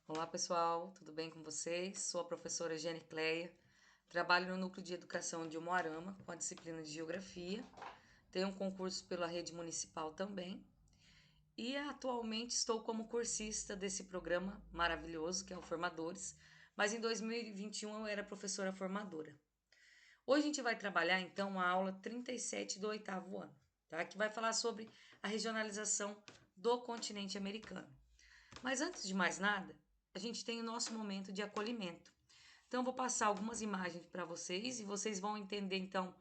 Olá pessoal, tudo bem com vocês? Sou a professora Jenny Cleia, trabalho no Núcleo de Educação de Umuarama com a disciplina de Geografia, tenho um concurso pela rede municipal também e atualmente estou como cursista desse programa maravilhoso que é o Formadores, mas em 2021 eu era professora formadora. Hoje a gente vai trabalhar então a aula 37 do oitavo ano, tá? Que vai falar sobre a regionalização do continente americano. Mas antes de mais nada, a gente tem o nosso momento de acolhimento. Então, eu vou passar algumas imagens para vocês e vocês vão entender, então,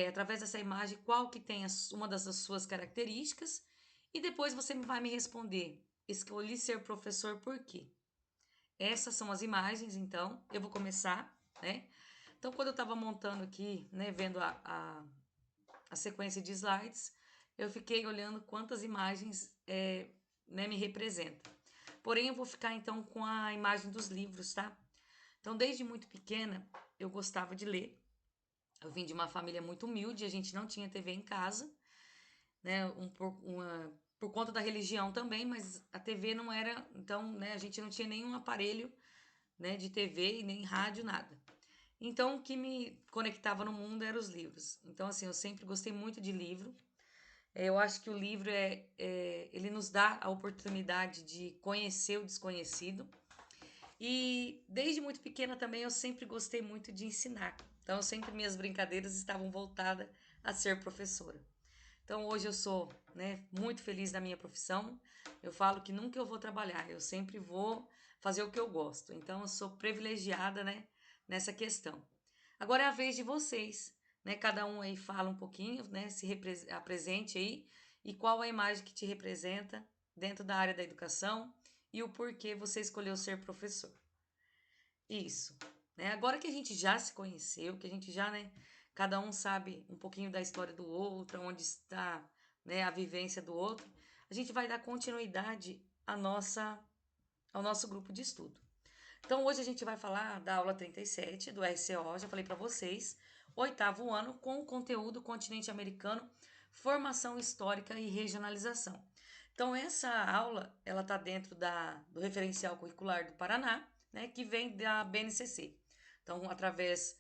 através dessa imagem, qual que tem uma das suas características e depois você vai me responder, escolhi ser professor por quê? Essas são as imagens, então, eu vou começar, né? Então, quando eu estava montando aqui, né, vendo a sequência de slides, eu fiquei olhando quantas imagens né, me representam. Porém, eu vou ficar então com a imagem dos livros, tá? Então, desde muito pequena, eu gostava de ler. Eu vim de uma família muito humilde, a gente não tinha TV em casa, né? Por conta da religião também, mas a TV não era. Então, né, a gente não tinha nenhum aparelho, né, de TV e nem rádio, nada. Então, o que me conectava no mundo eram os livros. Então, assim, eu sempre gostei muito de livro. Eu acho que o livro ele nos dá a oportunidade de conhecer o desconhecido. E desde muito pequena também eu sempre gostei muito de ensinar. Então, sempre minhas brincadeiras estavam voltadas a ser professora. Então, hoje eu sou, né, muito feliz na minha profissão. Eu falo que nunca eu vou trabalhar, eu sempre vou fazer o que eu gosto. Então, eu sou privilegiada, né, nessa questão. Agora é a vez de vocês, né? Cada um aí fala um pouquinho, né, apresente aí e qual a imagem que te representa dentro da área da educação e o porquê você escolheu ser professor. Isso, né? Agora que a gente já se conheceu, que a gente já, né, cada um sabe um pouquinho da história do outro, onde está, né, a vivência do outro, a gente vai dar continuidade ao nosso grupo de estudo. Então, hoje a gente vai falar da aula 37 do RCO, já falei para vocês, oitavo ano, com o conteúdo continente americano, formação histórica e regionalização. Então, essa aula, ela está dentro do referencial curricular do Paraná, né, que vem da BNCC. Então, através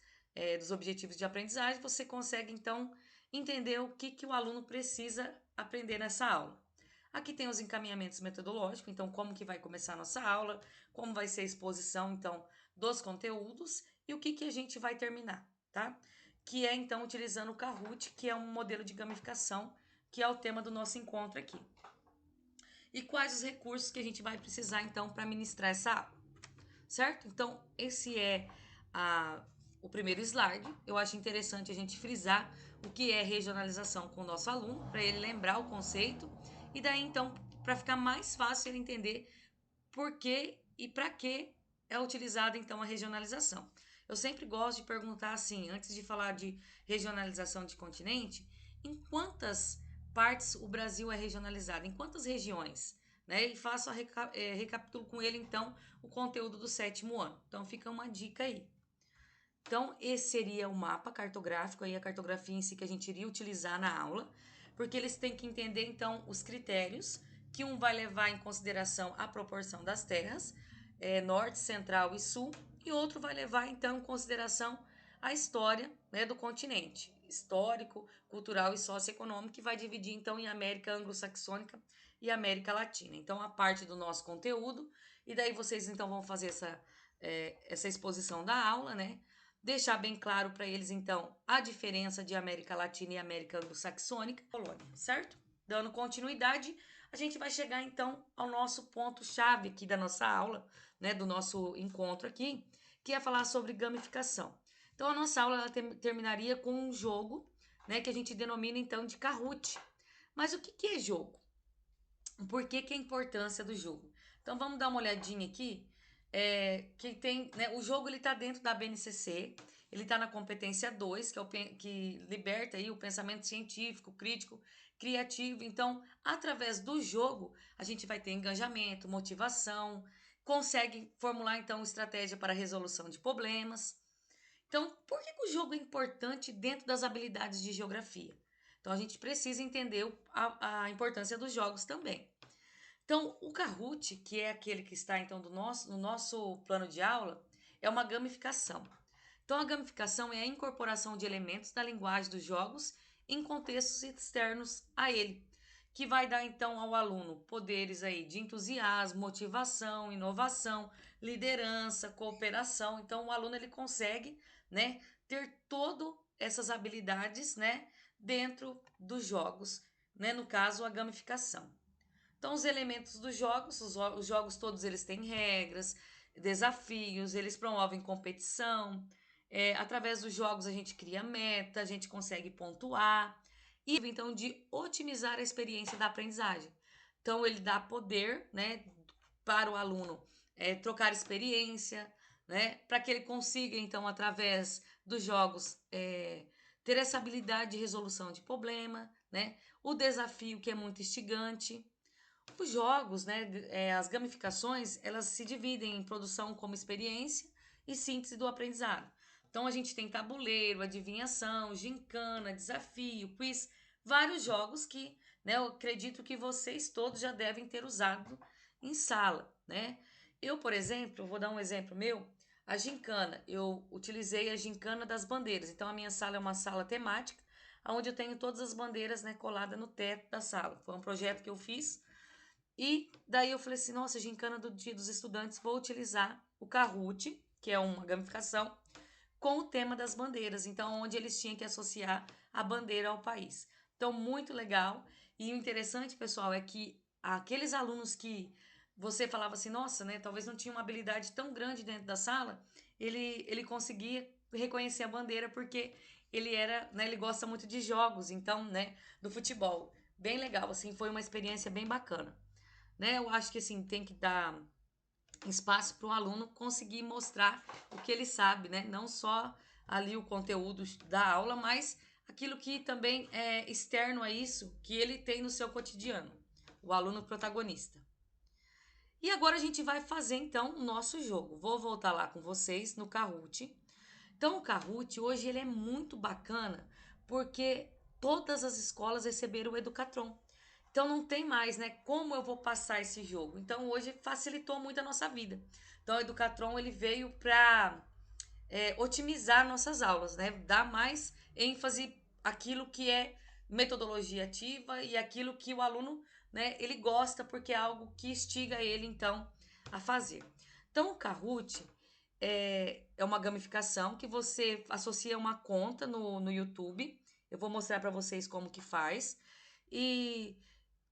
dos objetivos de aprendizagem, você consegue, então, entender o que o aluno precisa aprender nessa aula. Aqui tem os encaminhamentos metodológicos, então como que vai começar a nossa aula, como vai ser a exposição, então, dos conteúdos e o que a gente vai terminar, tá? Que é, então, utilizando o Kahoot, que é um modelo de gamificação, que é o tema do nosso encontro aqui. E quais os recursos que a gente vai precisar, então, para ministrar essa aula, certo? Então, esse é o primeiro slide. Eu acho interessante a gente frisar o que é regionalização com o nosso aluno, para ele lembrar o conceito, e daí, então, para ficar mais fácil ele entender por que e para que é utilizada, então, a regionalização. Eu sempre gosto de perguntar assim, antes de falar de regionalização de continente, em quantas partes o Brasil é regionalizado, em quantas regiões? Né? E faço recapitulo com ele, então, o conteúdo do sétimo ano. Então, fica uma dica aí. Então, esse seria o mapa cartográfico, aí a cartografia em si que a gente iria utilizar na aula, porque eles têm que entender, então, os critérios, que um vai levar em consideração a proporção das terras, norte, central e sul, e outro vai levar, então, em consideração a história, né, do continente, histórico, cultural e socioeconômico, que vai dividir, então, em América anglo-saxônica e América Latina. Então, a parte do nosso conteúdo, e daí vocês, então, vão fazer essa exposição da aula, né? Deixar bem claro para eles, então, a diferença de América Latina e América Anglo-Saxônica, colônia, certo? Dando continuidade, a gente vai chegar, então, ao nosso ponto-chave aqui da nossa aula, né, do nosso encontro aqui, que é falar sobre gamificação. Então, a nossa aula ela terminaria com um jogo, né, que a gente denomina, então, de Kahoot. Mas o que é jogo? Por que a importância do jogo? Então vamos dar uma olhadinha aqui. Que tem, né, o jogo ele está dentro da BNCC, ele está na competência 2, que é que liberta aí o pensamento científico, crítico, criativo. Então, através do jogo, a gente vai ter engajamento, motivação, consegue formular então estratégia para resolução de problemas. Então, por que o jogo é importante dentro das habilidades de geografia? Então, a gente precisa entender a importância dos jogos também. Então, o Kahoot, que é aquele que está então no nosso plano de aula, é uma gamificação. Então, a gamificação é a incorporação de elementos da linguagem dos jogos em contextos externos a ele, que vai dar então ao aluno poderes aí de entusiasmo, motivação, inovação, liderança, cooperação. Então, o aluno ele consegue, né, ter todas essas habilidades, né, dentro dos jogos, né, no caso a gamificação. Então, os elementos dos jogos, os jogos todos eles têm regras, desafios, eles promovem competição. Através dos jogos a gente cria meta, a gente consegue pontuar e então de otimizar a experiência da aprendizagem. Então, ele dá poder, né, para o aluno trocar experiência, né, para que ele consiga então através dos jogos ter essa habilidade de resolução de problema, né, o desafio que é muito instigante. Os jogos, né, as gamificações, elas se dividem em produção como experiência e síntese do aprendizado. Então, a gente tem tabuleiro, adivinhação, gincana, desafio, quiz, vários jogos que, né, eu acredito que vocês todos já devem ter usado em sala, né? Eu, por exemplo, vou dar um exemplo meu, a gincana, eu utilizei a gincana das bandeiras. Então, a minha sala é uma sala temática, onde eu tenho todas as bandeiras, né, coladas no teto da sala. Foi um projeto que eu fiz e daí eu falei assim, nossa, gincana do Dia dos Estudantes, vou utilizar o Kahoot, que é uma gamificação, com o tema das bandeiras. Então, onde eles tinham que associar a bandeira ao país. Então, muito legal. E o interessante, pessoal, é que aqueles alunos que você falava assim, nossa, né, talvez não tinha uma habilidade tão grande dentro da sala, ele conseguia reconhecer a bandeira porque ele era, né, ele gosta muito de jogos, então, né, do futebol. Bem legal, assim, foi uma experiência bem bacana, né? Eu acho que assim tem que dar espaço para o aluno conseguir mostrar o que ele sabe, né? Não só ali o conteúdo da aula, mas aquilo que também é externo a isso, que ele tem no seu cotidiano, o aluno protagonista. E agora a gente vai fazer então o nosso jogo. Vou voltar lá com vocês no Kahoot. Então o Kahoot hoje ele é muito bacana porque todas as escolas receberam o Educatron. Então não tem mais, né? Como eu vou passar esse jogo? Então hoje facilitou muito a nossa vida. Então o Educatron ele veio para otimizar nossas aulas, né? Dar mais ênfase àquilo que é metodologia ativa e aquilo que o aluno, né? Ele gosta porque é algo que instiga ele então a fazer. Então o Kahoot é uma gamificação que você associa uma conta no YouTube. Eu vou mostrar para vocês como que faz. E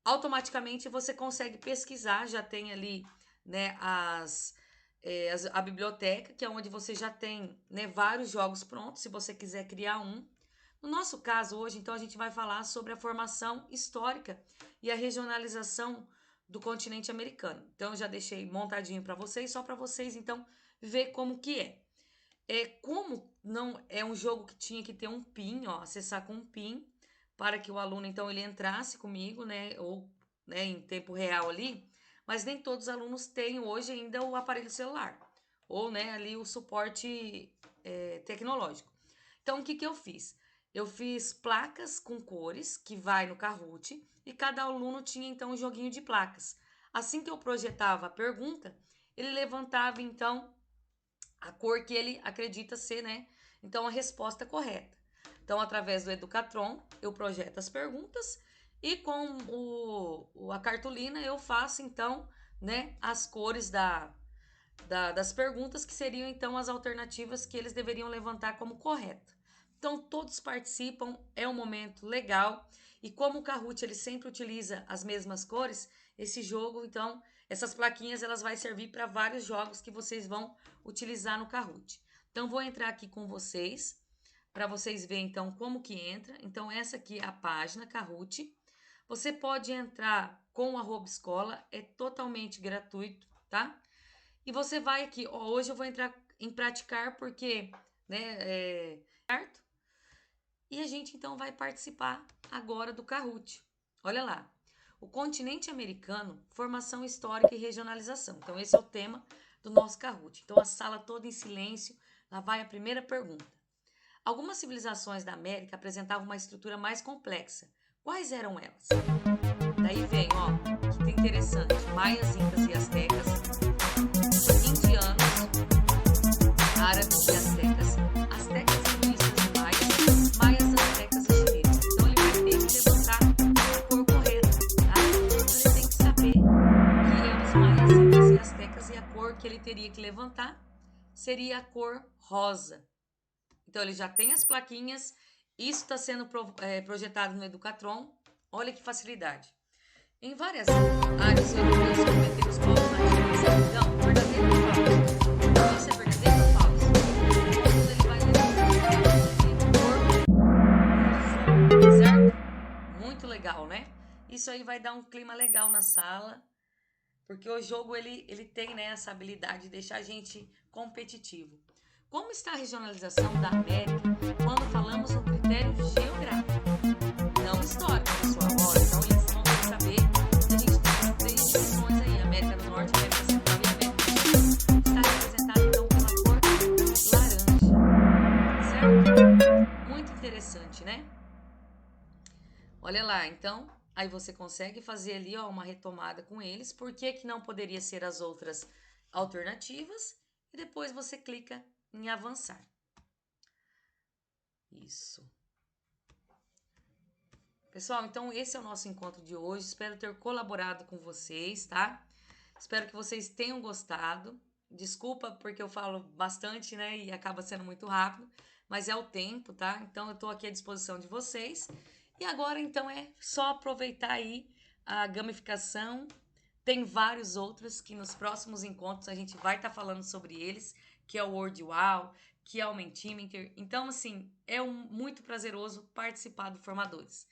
automaticamente você consegue pesquisar, já tem ali, né, a biblioteca, que é onde você já tem, né, vários jogos prontos, se você quiser criar um. No nosso caso hoje, então, a gente vai falar sobre a formação histórica e a regionalização do continente americano. Então, eu já deixei montadinho para vocês, só para vocês, então, ver como que é. Como não é um jogo que tinha que ter um PIN, ó, acessar com um PIN, para que o aluno então ele entrasse comigo, né, ou né, em tempo real ali, mas nem todos os alunos têm hoje ainda o aparelho celular, ou né, ali o suporte tecnológico. Então, o que, que eu fiz? Eu fiz placas com cores, que vai no Kahoot, e cada aluno tinha então um joguinho de placas. Assim que eu projetava a pergunta, ele levantava então a cor que ele acredita ser, né? Então, a resposta correta. Então, através do Educatron, eu projeto as perguntas e com a cartolina eu faço, então, né, as cores das perguntas, que seriam, então, as alternativas que eles deveriam levantar como correta. Então, todos participam, é um momento legal. E como o Kahoot ele sempre utiliza as mesmas cores, esse jogo, então, essas plaquinhas elas vai servir para vários jogos que vocês vão utilizar no Kahoot. Então, vou entrar aqui com vocês, para vocês verem, então, como que entra. Então, essa aqui é a página Kahoot. Você pode entrar com o @escola, é totalmente gratuito, tá? E você vai aqui, ó, hoje eu vou entrar em praticar porque, né, certo? E a gente então vai participar agora do Kahoot. Olha lá. O continente americano, formação histórica e regionalização. Então, esse é o tema do nosso Kahoot. Então, a sala toda em silêncio. Lá vai a primeira pergunta. Algumas civilizações da América apresentavam uma estrutura mais complexa. Quais eram elas? Daí vem, ó, que interessante, maias, incas e astecas, indianos, árabes e astecas, astecas, hinduistas e maias, maias, astecas e chineses. Então ele vai ter que levantar a cor correta, tá? Então ele tem que saber que os maias, incas e astecas, e a cor que ele teria que levantar seria a cor rosa. Então ele já tem as plaquinhas, isso está sendo projetado no Educatron. Olha que facilidade. Em várias áreas europeias submeteram os povos nativos à escravidão, verdadeiro ou falso? Isso é verdadeiro ou falso? Quando ele vai corpo, certo? Muito legal, né? Isso aí vai dar um clima legal na sala, porque o jogo ele tem, né, essa habilidade de deixar a gente competitivo. Como está a regionalização da América quando falamos no critério geográfico? Não histórico, pessoal. Ó, então eles vão ter que saber que a gente tem as três dimensões aí, América do Norte, América Central e América do Sul. Está representado então pela cor laranja, certo? Muito interessante, né? Olha lá, então, aí você consegue fazer ali, ó, uma retomada com eles. Por que que não poderia ser as outras alternativas? E depois você clica em avançar. Isso. Pessoal, então esse é o nosso encontro de hoje. Espero ter colaborado com vocês, tá? Espero que vocês tenham gostado. Desculpa porque eu falo bastante, né? E acaba sendo muito rápido, mas é o tempo, tá? Então eu tô aqui à disposição de vocês. E agora, então, é só aproveitar aí a gamificação. Tem vários outros que nos próximos encontros a gente vai estar falando sobre eles, que é o Word Wow, que é o Mentimeter. Então, assim, é muito prazeroso participar do Formadores.